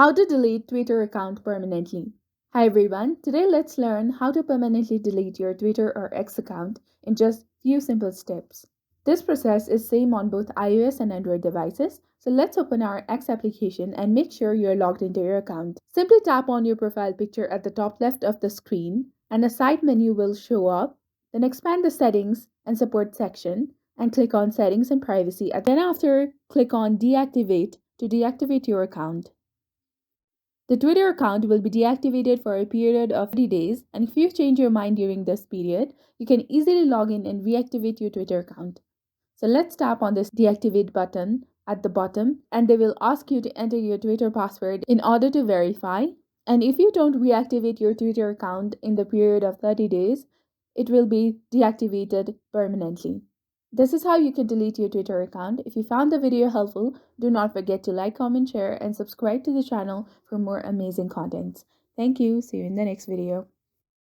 How to delete Twitter account permanently. Hi everyone, today let's learn how to permanently delete your Twitter or X account in just few simple steps. This process is same on both iOS and Android devices, so let's open our X application and make sure you're logged into your account. Simply tap on your profile picture at the top left of the screen and a side menu will show up. Then expand the settings and support section and click on settings and privacy. Then after, click on deactivate to deactivate your account. The Twitter account will be deactivated for a period of 30 days, and if you change your mind during this period, you can easily log in and reactivate your Twitter account. So let's tap on this deactivate button at the bottom, and they will ask you to enter your Twitter password in order to verify. And if you don't reactivate your Twitter account in the period of 30 days, it will be deactivated permanently. This is how you can delete your Twitter account. If you found the video helpful, do not forget to like, comment, share, and subscribe to the channel for more amazing contents. Thank you. See you in the next video.